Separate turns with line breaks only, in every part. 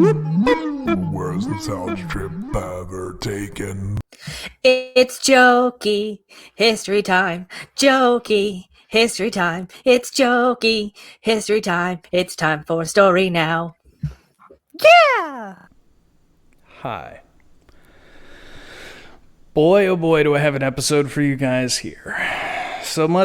Where's the sound trip ever taken?
It's jokey history time. Jokey history time. It's jokey history time. It's time for a story now. Yeah!
Hi. Boy, oh boy, do I have an episode for you guys here. So we're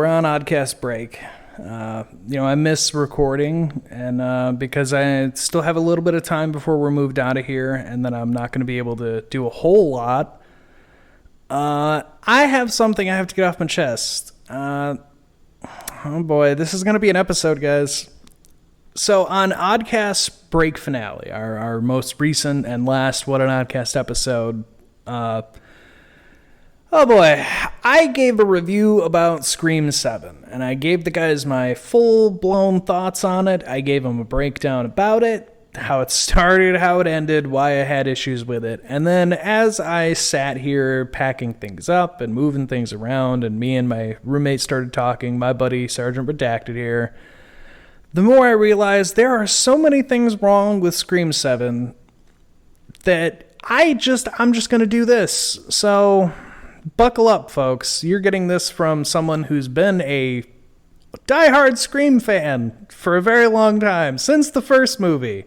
on Oddcast break. I miss recording, and because I still have a little bit of time before we're moved out of here, and then I'm not going to be able to do a whole lot. I have something I have to get off my chest. Oh boy, this is going to be an episode, guys. So on Oddcast break finale, our most recent and last What an Oddcast episode, oh boy, I gave a review about Scream 7, and I gave the guys my full-blown thoughts on it. I gave them a breakdown about it, how it started, how it ended, why I had issues with it. And then as I sat here packing things up and moving things around, and me and my roommate started talking, my buddy Sergeant Redacted here, the more I realized there are so many things wrong with Scream 7 that I'm just going to do this. So buckle up, folks. You're getting this from someone who's been a diehard Scream fan for a very long time, since the first movie.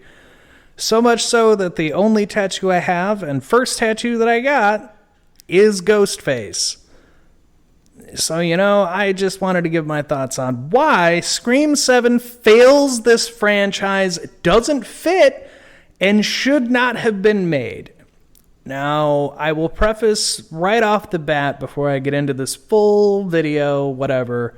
So much so that the only tattoo I have, and first tattoo that I got, is GhostFaced. So, I just wanted to give my thoughts on why Scream 7 fails this franchise, doesn't fit, and should not have been made. Now, I will preface right off the bat before I get into this full video, whatever.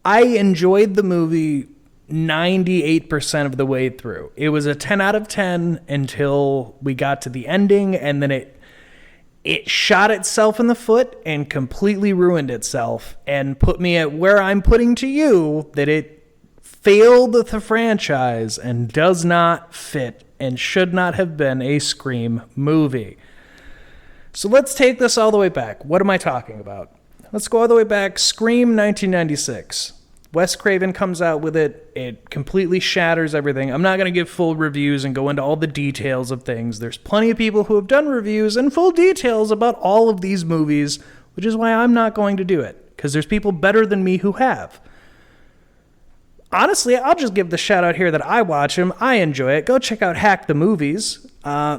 I enjoyed the movie 98% of the way through. It was a 10 out of 10 until we got to the ending, and then it shot itself in the foot and completely ruined itself and put me at where I'm putting to you that it failed the franchise and does not fit and should not have been a Scream movie. So let's take this all the way back. What am I talking about? Let's go all the way back. Scream 1996. Wes Craven comes out with it. It completely shatters everything. I'm not going to give full reviews and go into all the details of things. There's plenty of people who have done reviews and full details about all of these movies, which is why I'm not going to do it, because there's people better than me who have. Honestly, I'll just give the shout out here that I watch them. I enjoy it. Go check out Hack the Movies,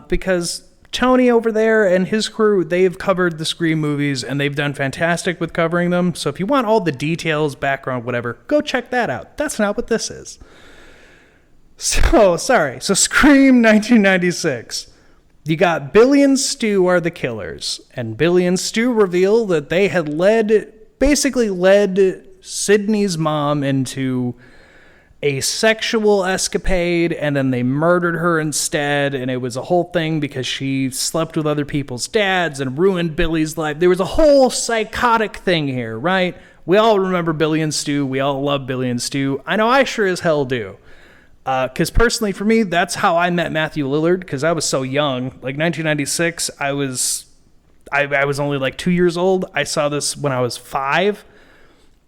because Tony over there and his crew, they've covered the Scream movies, and they've done fantastic with covering them. So if you want all the details, background, whatever, go check that out. That's not what this is. So Scream 1996. You got Billy and Stu are the killers, and Billy and Stu reveal that they had led Sydney's mom into a sexual escapade, and then they murdered her instead, and it was a whole thing because she slept with other people's dads and ruined Billy's life. There was a whole psychotic thing here, right? We all remember Billy and Stu. We all love Billy and Stu. I know I sure as hell do. Because personally, for me, that's how I met Matthew Lillard, because I was so young. Like 1996, I was only like 2 years old. I saw this when I was 5.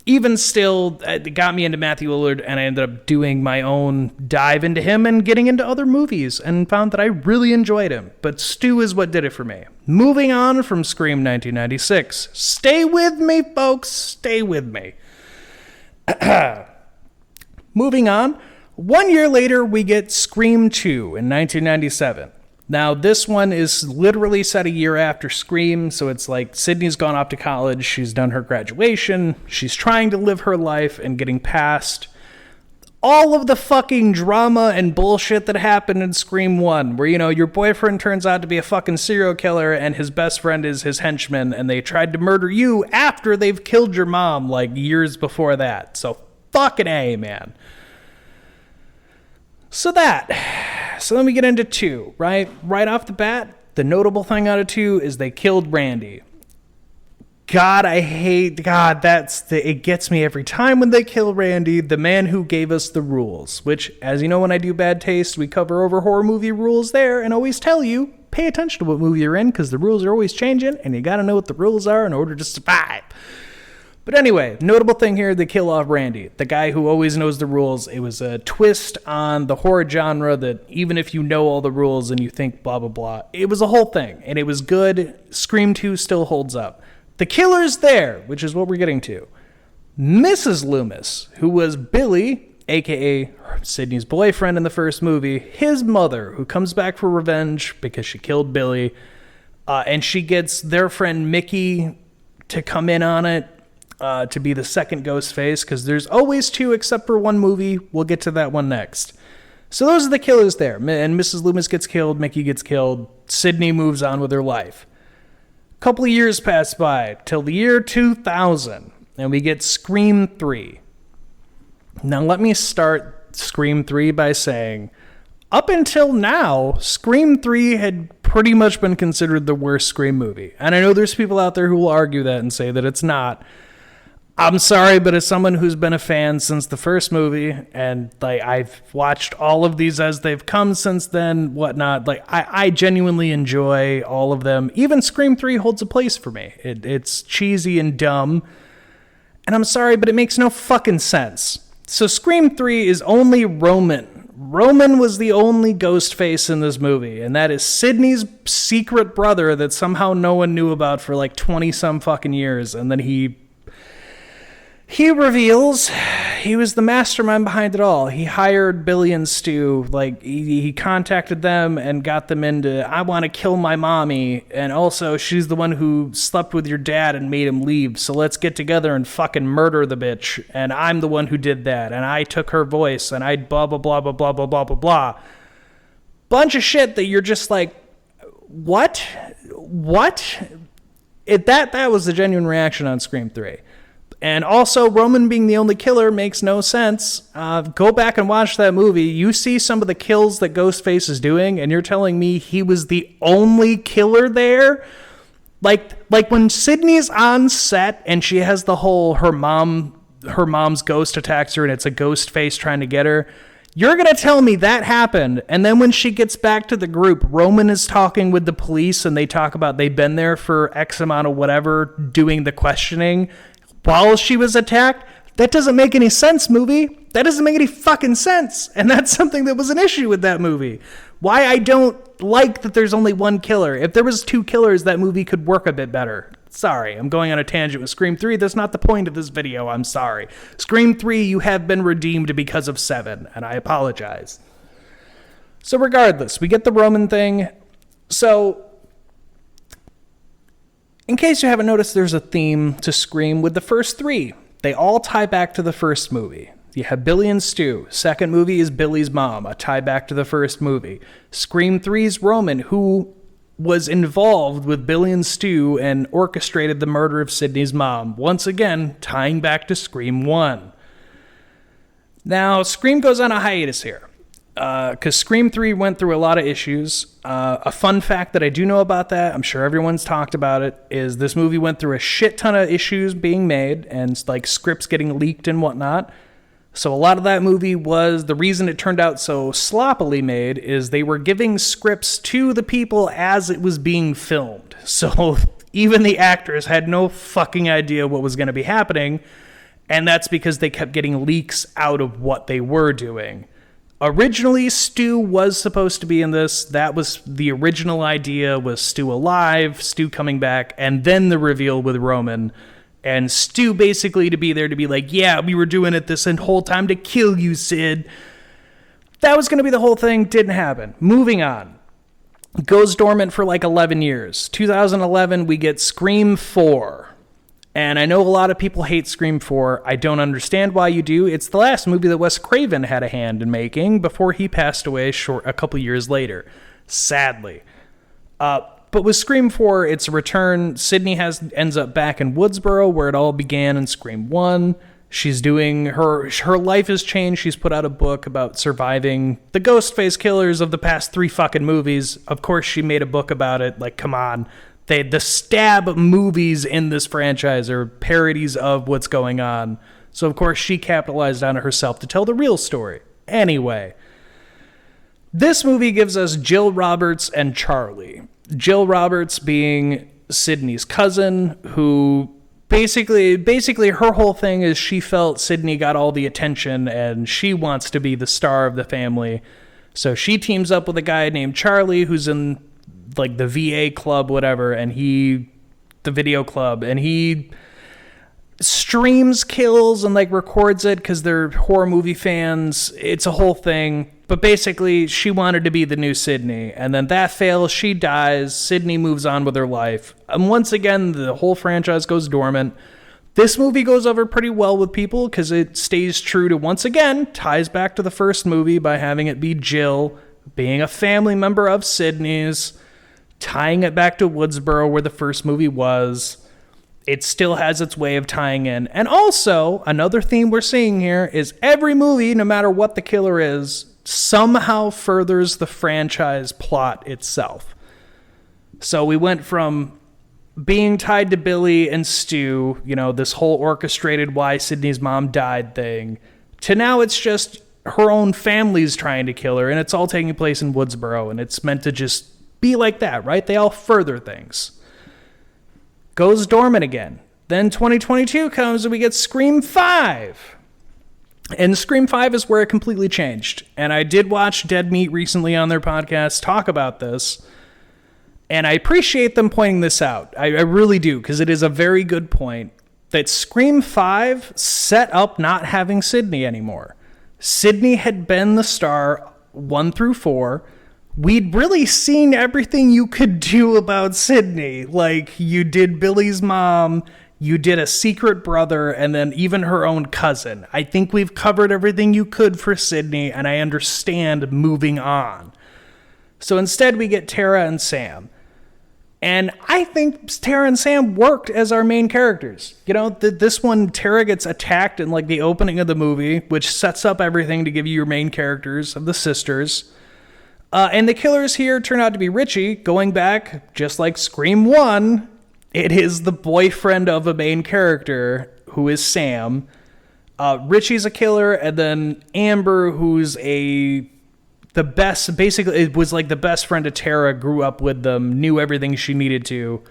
Even still, it got me into Matthew Lillard, and I ended up doing my own dive into him and getting into other movies, and found that I really enjoyed him. But Stu is what did it for me. Moving on from Scream 1996. Stay with me, folks. Stay with me. Moving on. 1 year later, we get Scream 2 in 1997. Now, this one is literally set a year after Scream, so it's like Sydney's gone off to college, she's done her graduation, she's trying to live her life and getting past all of the fucking drama and bullshit that happened in Scream 1, where, your boyfriend turns out to be a fucking serial killer and his best friend is his henchman, and they tried to murder you after they've killed your mom, like, years before that. So, fucking A, man. So let me get into 2, right? Right off the bat, the notable thing out of 2 is they killed Randy. It gets me every time when they kill Randy, the man who gave us the rules, which, as you know, when I do Bad Taste, we cover over horror movie rules there and always tell you, pay attention to what movie you're in, because the rules are always changing, and you gotta know what the rules are in order to survive. But anyway, notable thing here, they kill off Randy, the guy who always knows the rules. It was a twist on the horror genre that even if you know all the rules and you think blah, blah, blah, it was a whole thing, and it was good. Scream 2 still holds up. The killer's there, which is what we're getting to. Mrs. Loomis, who was Billy, a.k.a. Sidney's boyfriend in the first movie, his mother, who comes back for revenge because she killed Billy, and she gets their friend Mickey to come in on it, to be the second Ghostface, because there's always two except for one movie. We'll get to that one next. So those are the killers there. And Mrs. Loomis gets killed, Mickey gets killed, Sidney moves on with her life. A couple of years pass by, till the year 2000, and we get Scream 3. Now let me start Scream 3 by saying, up until now, Scream 3 had pretty much been considered the worst Scream movie. And I know there's people out there who will argue that and say that it's not. I'm sorry, but as someone who's been a fan since the first movie, and like I've watched all of these as they've come since then, whatnot, like I genuinely enjoy all of them. Even Scream 3 holds a place for me. It's cheesy and dumb, and I'm sorry, but it makes no fucking sense. So Scream 3 is only Roman. Roman was the only ghost face in this movie, and that is Sidney's secret brother that somehow no one knew about for like 20-some fucking years, and then he reveals he was the mastermind behind it all. He hired Billy and Stu. Like, he contacted them and got them into, I want to kill my mommy, and also she's the one who slept with your dad and made him leave, so let's get together and fucking murder the bitch, and I'm the one who did that, and I took her voice, and I blah, blah, blah, blah, blah, blah, blah, blah, blah. Bunch of shit that you're just like, what? That was the genuine reaction on Scream 3. And also, Roman being the only killer makes no sense. Go back and watch that movie. You see some of the kills that Ghostface is doing, and you're telling me he was the only killer there? Like when Sidney's on set and she has the whole her mom's ghost attacks her and it's a ghost face trying to get her. You're going to tell me that happened, and then when she gets back to the group, Roman is talking with the police and they talk about they've been there for X amount of whatever doing the questioning while she was attacked? That doesn't make any sense, movie. That doesn't make any fucking sense. And that's something that was an issue with that movie. Why I don't like that there's only one killer. If there was two killers, that movie could work a bit better. Sorry, I'm going on a tangent with Scream 3. That's not the point of this video. I'm sorry. Scream 3, you have been redeemed because of 7, and I apologize. So regardless, we get the Roman thing. So in case you haven't noticed, there's a theme to Scream with the first 3. They all tie back to the first movie. You have Billy and Stu. Second movie is Billy's mom, a tie back to the first movie. Scream 3's Roman, who was involved with Billy and Stu and orchestrated the murder of Sidney's mom. Once again, tying back to Scream 1. Now, Scream goes on a hiatus here. Because Scream 3 went through a lot of issues. A fun fact that I do know about that, I'm sure everyone's talked about it, is this movie went through a shit ton of issues being made and like scripts getting leaked and whatnot. So a lot of that movie was, the reason it turned out so sloppily made is they were giving scripts to the people as it was being filmed. So even the actors had no fucking idea what was going to be happening, and that's because they kept getting leaks out of what they were doing. Originally, Stu was supposed to be in this. That was the original idea, was Stu alive, Stu coming back, and then the reveal with Roman. And Stu basically to be there to be like, yeah, we were doing it this whole time to kill you, Sid. That was going to be the whole thing. Didn't happen. Moving on. Goes dormant for like 11 years. 2011, we get Scream 4. And I know a lot of people hate Scream 4. I don't understand why you do. It's the last movie that Wes Craven had a hand in making before he passed away a couple years later, sadly. But with Scream 4, it's a return. Sidney ends up back in Woodsboro, where it all began in Scream 1. She's doing her life has changed. She's put out a book about surviving the Ghostface killers of the past 3 fucking movies. Of course, she made a book about it. Like, come on. The stab movies in this franchise are parodies of what's going on. So, of course, she capitalized on it herself to tell the real story. Anyway, this movie gives us Jill Roberts and Charlie. Jill Roberts being Sidney's cousin, who basically her whole thing is she felt Sydney got all the attention and she wants to be the star of the family. So she teams up with a guy named Charlie who's in like the VA club, whatever, and the video club, and he streams kills and like records it because they're horror movie fans. It's a whole thing. But basically, she wanted to be the new Sydney, and then that fails. She dies. Sydney moves on with her life. And once again, the whole franchise goes dormant. This movie goes over pretty well with people because it stays true to, once again, ties back to the first movie by having it be Jill being a family member of Sydney's, tying it back to Woodsboro where the first movie was. It still has its way of tying in. And also, another theme we're seeing here is every movie, no matter what the killer is, somehow furthers the franchise plot itself. So we went from being tied to Billy and Stu, this whole orchestrated why Sydney's mom died thing, to now it's just her own family's trying to kill her, and it's all taking place in Woodsboro, and it's meant to just be like that, right? They all further things. Goes dormant again. Then 2022 comes and we get Scream 5. And Scream 5 is where it completely changed. And I did watch Dead Meat recently on their podcast talk about this. And I appreciate them pointing this out. I really do, because it is a very good point that Scream 5 set up not having Sydney anymore. Sydney had been the star 1 through 4. We'd really seen everything you could do about Sydney. Like, you did Billy's mom, you did a secret brother, and then even her own cousin. I think we've covered everything you could for Sydney, and I understand moving on. So instead, we get Tara and Sam. And I think Tara and Sam worked as our main characters. This one, Tara gets attacked in like the opening of the movie, which sets up everything to give you your main characters of the sisters. And the killers here turn out to be Richie, going back, just like Scream 1, it is the boyfriend of a main character, who is Sam. Richie's a killer, and then Amber, who's the best, basically, it was like the best friend of Tara, grew up with them, knew everything she needed to.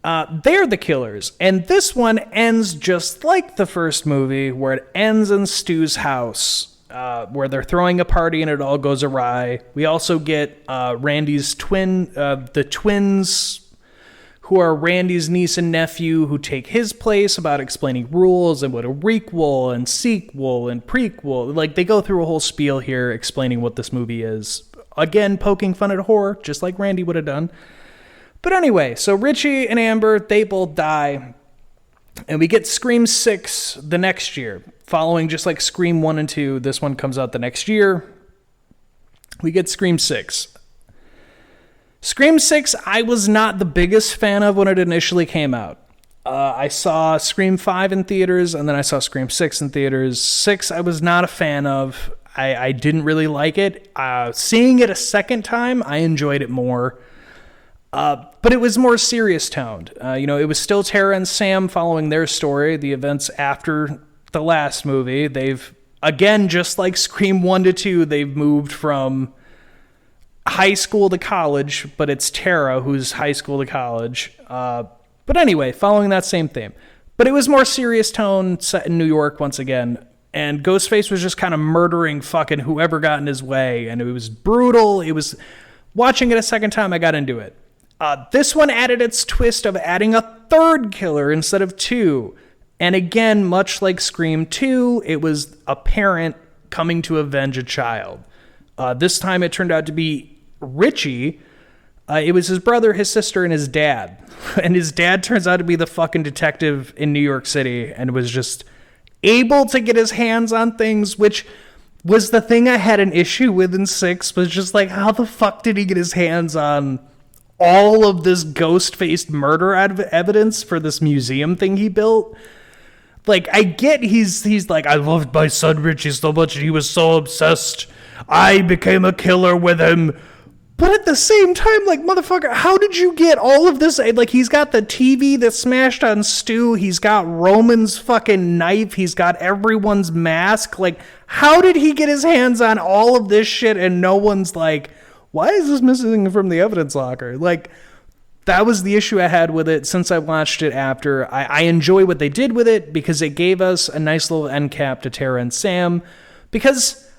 They're the killers. And this one ends just like the first movie, where it ends in Stu's house, where they're throwing a party and it all goes awry. We also get Randy's the twins, who are Randy's niece and nephew, who take his place about explaining rules and what a requel and sequel and prequel. Like, they go through a whole spiel here explaining what this movie is. Again, poking fun at horror, just like Randy would have done. But anyway, so Richie and Amber, they both die. And we get Scream 6 the next year. Following just like Scream 1 and 2, this one comes out the next year. We get Scream 6. Scream 6, I was not the biggest fan of when it initially came out. I saw Scream 5 in theaters, and then I saw Scream 6 in theaters. 6, I was not a fan of. I didn't really like it. Seeing it a second time, I enjoyed it more. But it was more serious toned. It was still Tara and Sam following their story, the events after the last movie. They've, again, just like Scream 1 to 2, they've moved from high school to college, but it's Tara who's high school to college. But anyway, following that same theme. But it was more serious tone, set in New York once again. And Ghostface was just kind of murdering fucking whoever got in his way. And it was brutal. It was, watching it a second time, I got into it. This one added its twist of adding a third killer instead of 2. And again, much like Scream 2, it was a parent coming to avenge a child. This time it turned out to be Richie. It was his brother, his sister, and his dad. And his dad turns out to be the fucking detective in New York City and was just able to get his hands on things, which was the thing I had an issue with in 6, was just like, how the fuck did he get his hands on all of this ghost-faced murder evidence for this museum thing he built? Like, I get he's like, I loved my son Richie so much and he was so obsessed. I became a killer with him. But at the same time, like, motherfucker, how did you get all of this? Like, he's got the TV that smashed on Stu. He's got Roman's fucking knife. He's got everyone's mask. Like, how did he get his hands on all of this shit and no one's like, why is this missing from the evidence locker? Like, that was the issue I had with it since I watched it after. I enjoy what they did with it because it gave us a nice little end cap to Tara and Sam. Because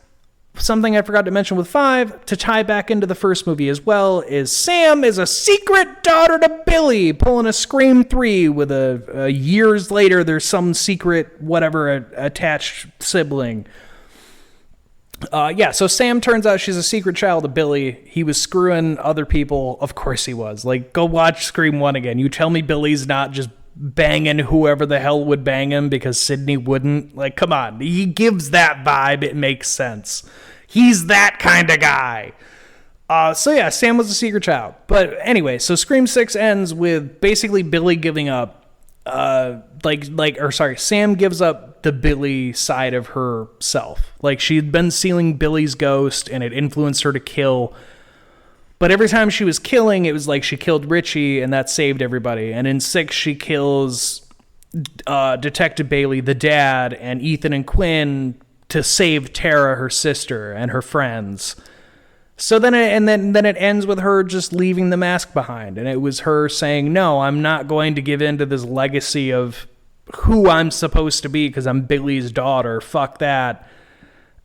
something I forgot to mention with 5, to tie back into the first movie as well, is Sam is a secret daughter to Billy, pulling a Scream 3 with a years later, there's some secret whatever attached sibling. So Sam turns out she's a secret child of Billy. He was screwing other people. Of course he was. Like, go watch Scream 1 again. You tell me Billy's not just banging whoever the hell would bang him because Sydney wouldn't. Like, come on. He gives that vibe. It makes sense. He's that kind of guy. Sam was a secret child. But anyway, so Scream 6 ends with basically Billy giving up. Sam gives up the Billy side of herself. Like, she'd been sealing Billy's ghost and it influenced her to kill. But every time she was killing, it was like she killed Richie and that saved everybody. And in 6, she kills Detective Bailey, the dad, and Ethan and Quinn to save Tara, her sister, and her friends. So then it ends with her just leaving the mask behind. And it was her saying, no, I'm not going to give in to this legacy of who I'm supposed to be because I'm Billy's daughter. Fuck that.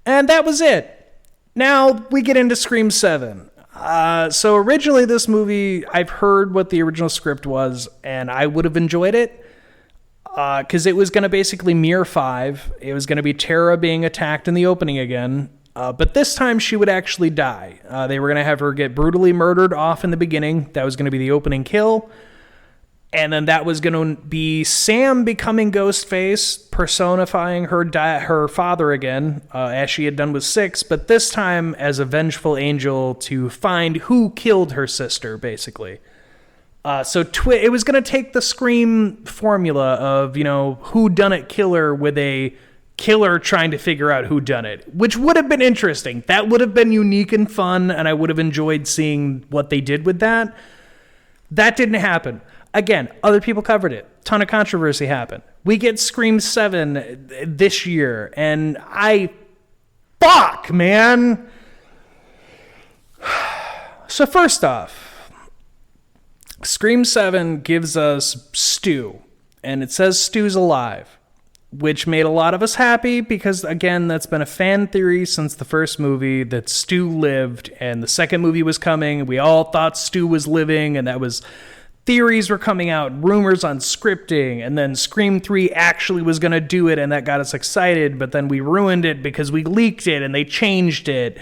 And that was it. Now we get into Scream 7. So originally this movie, I've heard what the original script was, and I would have enjoyed it. Because it was going to basically mirror 5. It was going to be Tara being attacked in the opening again. But this time she would actually die. They were going to have her get brutally murdered off in the beginning. That was going to be the opening kill. And then that was going to be Sam becoming Ghostface, personifying her father again, as she had done with 6. But this time as a vengeful angel to find who killed her sister, basically. It was going to take the Scream formula of, whodunit killer with a killer trying to figure out who done it, which would have been interesting. That would have been unique and fun, and I would have enjoyed seeing what they did with that. That didn't happen. Again, other people covered it. Ton of controversy happened. We get Scream 7 this year, and fuck, man. So first off, Scream 7 gives us Stu, and it says Stu's alive, which made a lot of us happy because, again, that's been a fan theory since the first movie that Stu lived and the second movie was coming. We all thought Stu was living, and that was theories were coming out, rumors on scripting, and then Scream 3 actually was going to do it, and that got us excited, but then we ruined it because we leaked it and they changed it.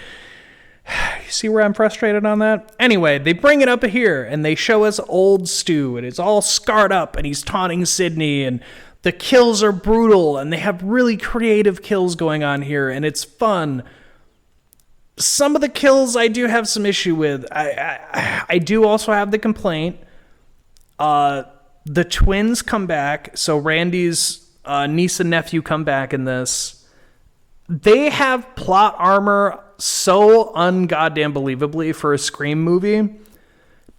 You see where I'm frustrated on that? Anyway, they bring it up here, and they show us old Stu, and it's all scarred up, and he's taunting Sydney, and the kills are brutal, and they have really creative kills going on here, and it's fun. Some of the kills I do have some issue with. I do also have the complaint. The twins come back, so Randy's niece and nephew come back in this. They have plot armor so ungoddamn believably for a Scream movie.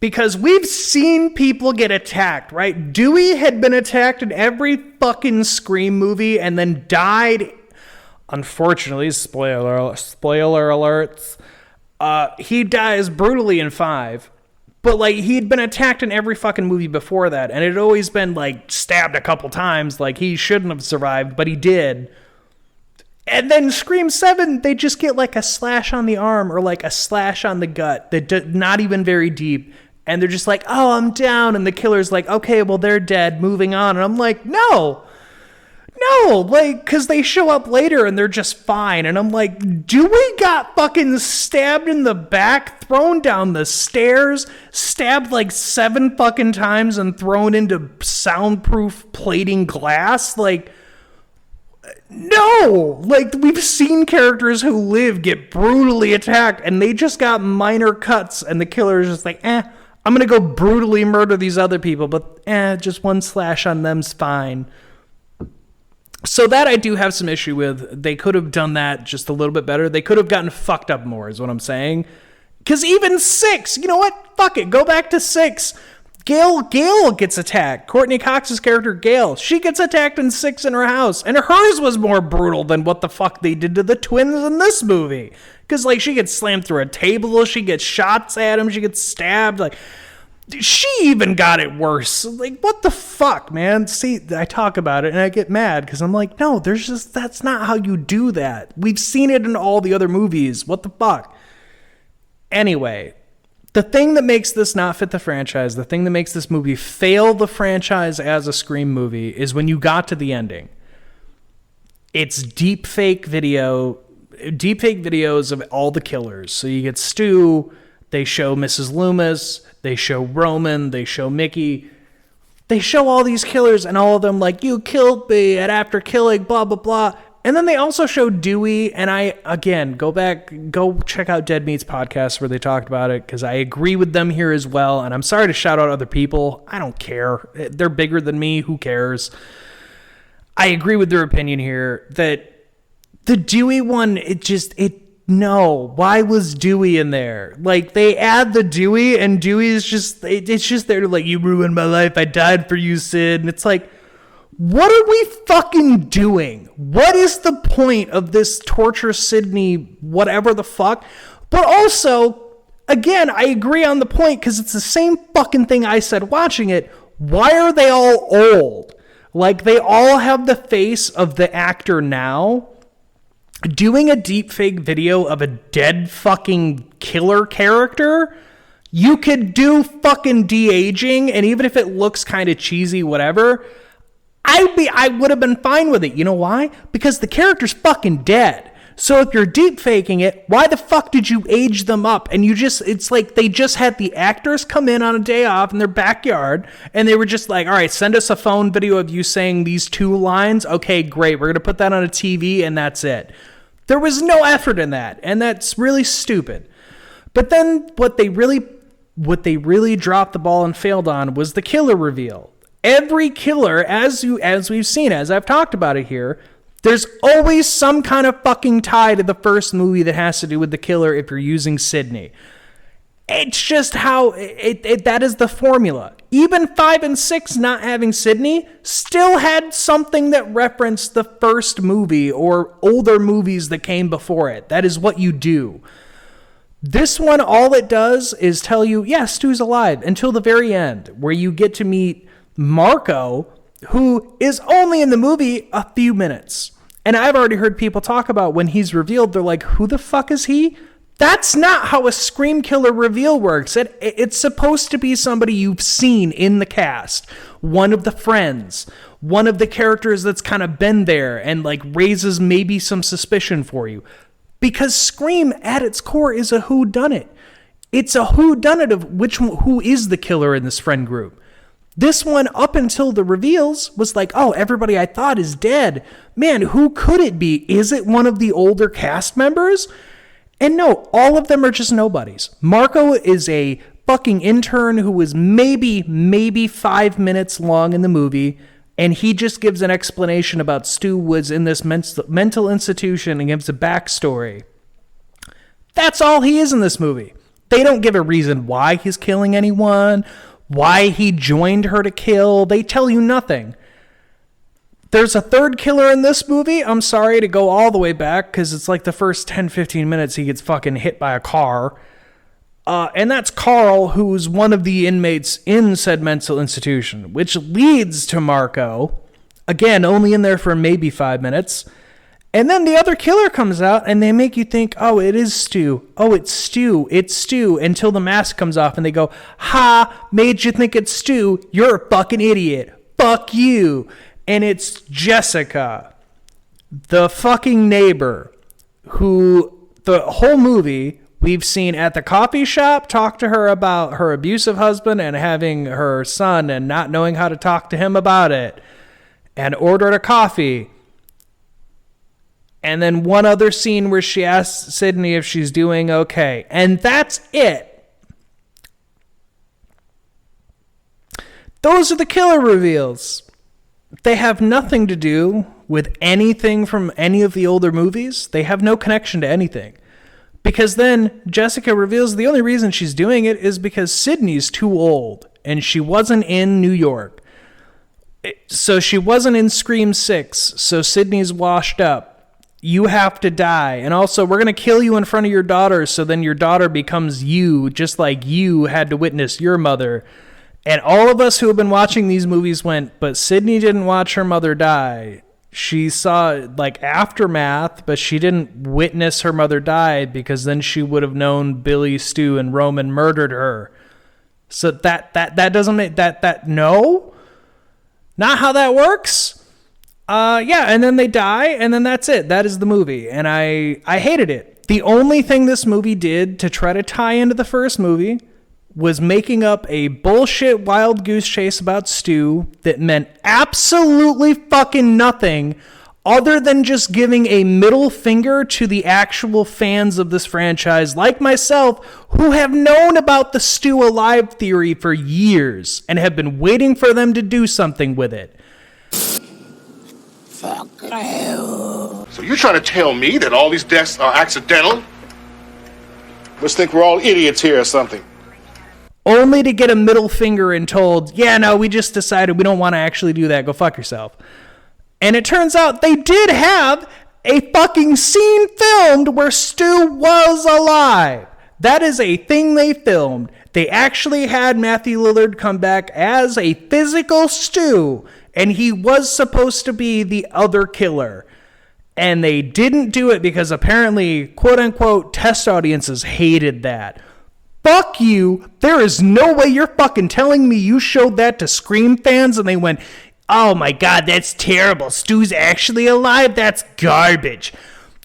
Because we've seen people get attacked, right? Dewey had been attacked in every fucking Scream movie and then died. Unfortunately, spoiler alerts. He dies brutally in 5. But, he'd been attacked in every fucking movie before that. And it had always been, stabbed a couple times. He shouldn't have survived, but he did. And then Scream 7, they just get, a slash on the arm or, a slash on the gut. Not even very deep. And they're just oh, I'm down. And the killer's okay, well, they're dead. Moving on. And I'm no, because they show up later and they're just fine. And I'm Dewey got fucking stabbed in the back, thrown down the stairs, stabbed 7 fucking times and thrown into soundproof plating glass. No! We've seen characters who live get brutally attacked and they just got minor cuts and the killer's just I'm gonna go brutally murder these other people, but just one slash on them's fine. So that I do have some issue with. They could have done that just a little bit better. They could have gotten fucked up more is what I'm saying. Because even 6, you know what? Fuck it. Go back to 6. Gail gets attacked. Courtney Cox's character, Gail, she gets attacked in 6 in her house. And hers was more brutal than what the fuck they did to the twins in this movie. Because, she gets slammed through a table. She gets shots at him. She gets stabbed. She even got it worse. Like, what the fuck, man? See, I talk about it and I get mad because I'm like, no, that's not how you do that. We've seen it in all the other movies. What the fuck? Anyway, the thing that makes this not fit the franchise, the thing that makes this movie fail the franchise as a Scream movie is when you got to the ending. It's deepfake videos of all the killers. So you get Stu, they show Mrs. Loomis, they show Roman, they show Mickey. They show all these killers and all of them like, you killed me, and after killing, blah, blah, blah. And then they also show Dewey, and go check out Dead Meat's podcast where they talked about it, because I agree with them here as well, and I'm sorry to shout out other people. I don't care. They're bigger than me. Who cares? I agree with their opinion here that the Dewey one, no. Why was Dewey in there? Like, they add the Dewey, and Dewey's it's just there to like, you ruined my life. I died for you, Sid. And it's like, what are we fucking doing? What is the point of this torture Sydney, whatever the fuck? But also, again, I agree on the point because it's the same fucking thing I said watching it. Why are they all old? Like, they all have the face of the actor now. Doing a deepfake video of a dead fucking killer character, you could do fucking de-aging, and even if it looks kind of cheesy, whatever, I would have been fine with it. You know why? Because the character's fucking dead. So if you're deep faking it, why the fuck did you age them up? And it's like they just had the actors come in on a day off in their backyard, and they were just like, all right, send us a phone video of you saying these 2 lines. Okay, great. We're going to put that on a TV, and that's it. There was no effort in that, and that's really stupid. But then what they really dropped the ball and failed on was the killer reveal. Every killer, as we've seen, as I've talked about it here, there's always some kind of fucking tie to the first movie that has to do with the killer if you're using Sydney. It's just how that is the formula. Even 5 and 6 not having Sydney still had something that referenced the first movie or older movies that came before it. That is what you do. This one, all it does is tell you, yes, Stu's alive until the very end, where you get to meet Marco, who is only in the movie a few minutes. And I've already heard people talk about when he's revealed, they're like, who the fuck is he? That's not how a Scream killer reveal works. It's supposed to be somebody you've seen in the cast. One of the friends. One of the characters that's kind of been there and like raises maybe some suspicion for you. Because Scream at its core is a whodunit. It's a whodunit of who is the killer in this friend group. This one, up until the reveals, was like, oh, everybody I thought is dead. Man, who could it be? Is it one of the older cast members? And no, all of them are just nobodies. Marco is a fucking intern who was maybe 5 minutes long in the movie, and he just gives an explanation about Stu was in this mental institution and gives a backstory. That's all he is in this movie. They don't give a reason why he's killing anyone, why he joined her to kill. They tell you nothing. There's a third killer in this movie. I'm sorry to go all the way back because it's like the first 10-15 minutes he gets fucking hit by a car. And that's Carl, who's one of the inmates in said mental institution, which leads to Marco. Again, only in there for maybe 5 minutes. And then the other killer comes out and they make you think, oh, it is Stu. Oh, it's Stu. It's Stu. Until the mask comes off and they go, ha, made you think it's Stu. You're a fucking idiot. Fuck you. And it's Jessica, the fucking neighbor, who the whole movie we've seen at the coffee shop talk to her about her abusive husband and having her son and not knowing how to talk to him about it, and ordered a coffee. And then one other scene where she asks Sydney if she's doing okay. And that's it. Those are the killer reveals. They have nothing to do with anything from any of the older movies. They have no connection to anything. Because then Jessica reveals the only reason she's doing it is because Sydney's too old and she wasn't in New York. So she wasn't in Scream 6, so Sydney's washed up. you have to die. And also, we're going to kill you in front of your daughter, so then your daughter becomes you, just like you had to witness your mother. And all of us who have been watching these movies went, but Sydney didn't watch her mother die. She saw, like, aftermath, but she didn't witness her mother die, because then she would have known Billy, Stu, and Roman murdered her. So that doesn't make... No? Not how that works? Yeah, and then they die, and then that's it. That is the movie, and I hated it. The only thing this movie did to try to tie into the first movie was making up a bullshit wild goose chase about Stu that meant absolutely fucking nothing other than just giving a middle finger to the actual fans of this franchise, like myself, who have known about the Stu alive theory for years and have been waiting for them to do something with it.
Fuck you.
So you're trying to tell me that all these deaths are accidental? Must think we're all idiots here or something.
Only to get a middle finger and told, yeah, no, we just decided we don't want to actually do that. Go fuck yourself. And it turns out they did have a fucking scene filmed where Stu was alive. That is a thing they filmed. They actually had Matthew Lillard come back as a physical Stu, and he was supposed to be the other killer. And they didn't do it because apparently, quote-unquote, test audiences hated that. Fuck you. There is no way you're fucking telling me you showed that to Scream fans and they went, oh my god, that's terrible. Stu's actually alive? That's garbage.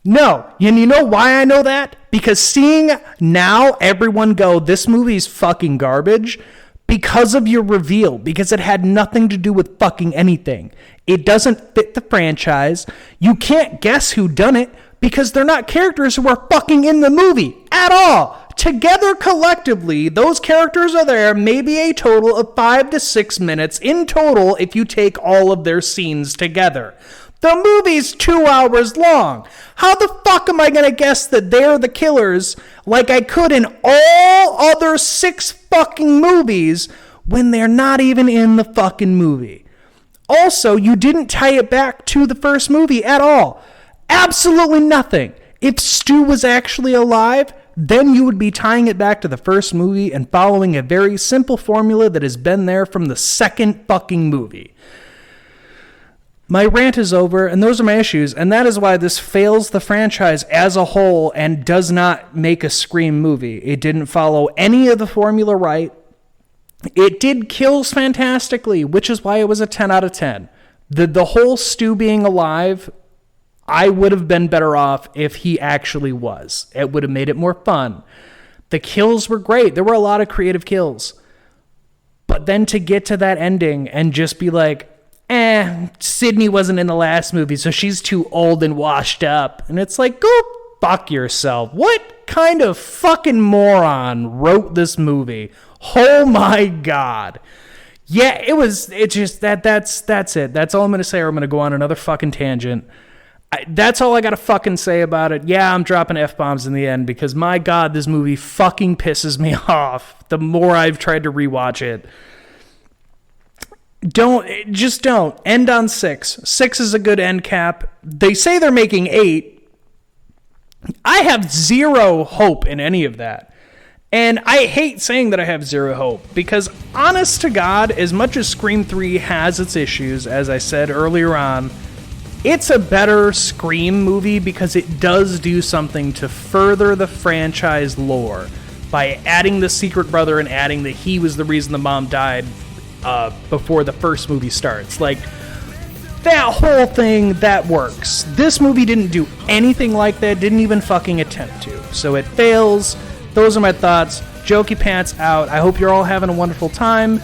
No. And you know why I know that? Because seeing now everyone go, this movie's fucking garbage, because of your reveal, because it had nothing to do with fucking anything. It doesn't fit the franchise. You can't guess who done it because they're not characters who are fucking in the movie at all. Together collectively, those characters are there maybe a total of 5 to 6 minutes in total if you take all of their scenes together. The movie's 2 hours long. How the fuck am I going to guess that they're the killers like I could in all other 6 fucking movies when they're not even in the fucking movie? Also, you didn't tie it back to the first movie at all. Absolutely nothing. If Stu was actually alive, then you would be tying it back to the first movie and following a very simple formula that has been there from the second fucking movie. My rant is over, and those are my issues, and that is why this fails the franchise as a whole and does not make a Scream movie. It didn't follow any of the formula right. It did kills fantastically, which is why it was a 10 out of 10. The whole Stu being alive, I would have been better off if he actually was. It would have made it more fun. The kills were great. There were a lot of creative kills. But then to get to that ending and just be like, Sydney wasn't in the last movie, so she's too old and washed up. And it's like, go fuck yourself. What kind of fucking moron wrote this movie? Oh my God. Yeah, that's it. That's all I'm going to say, or I'm going to go on another fucking tangent. That's all I got to fucking say about it. Yeah, I'm dropping F-bombs in the end because, my God, this movie fucking pisses me off the more I've tried to rewatch it. Don't. End on 6. 6 is a good end cap. They say they're making 8. I have zero hope in any of that. And I hate saying that I have zero hope because, honest to God, as much as Scream 3 has its issues, as I said earlier on, it's a better Scream movie because it does do something to further the franchise lore by adding the secret brother and adding that he was the reason the mom died before the first movie starts. Like, that whole thing, that works. This movie didn't do anything like that, didn't even fucking attempt to. So it fails. Those are my thoughts. Jokey Pants out. I hope you're all having a wonderful time.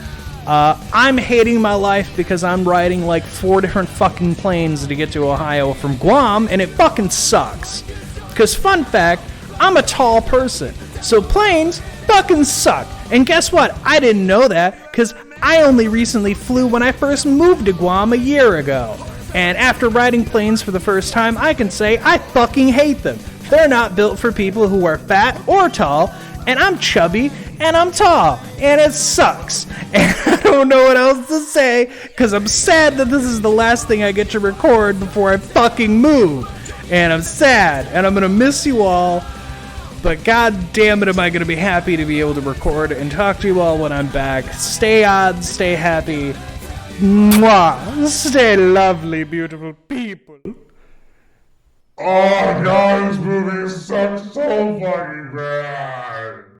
I'm hating my life because I'm riding like 4 different fucking planes to get to Ohio from Guam, and it fucking sucks. Because, fun fact, I'm a tall person, so planes fucking suck. And guess what? I didn't know that because I only recently flew when I first moved to Guam a year ago. And after riding planes for the first time, I can say I fucking hate them. They're not built for people who are fat or tall, and I'm chubby, and I'm tall, and it sucks. And I don't know what else to say, because I'm sad that this is the last thing I get to record before I fucking move. And I'm sad, and I'm going to miss you all. But god damn it, am I going to be happy to be able to record and talk to you all when I'm back. Stay odd, stay happy. Mwah. Stay lovely, beautiful people.
Oh, God, this movie sucks so fucking bad.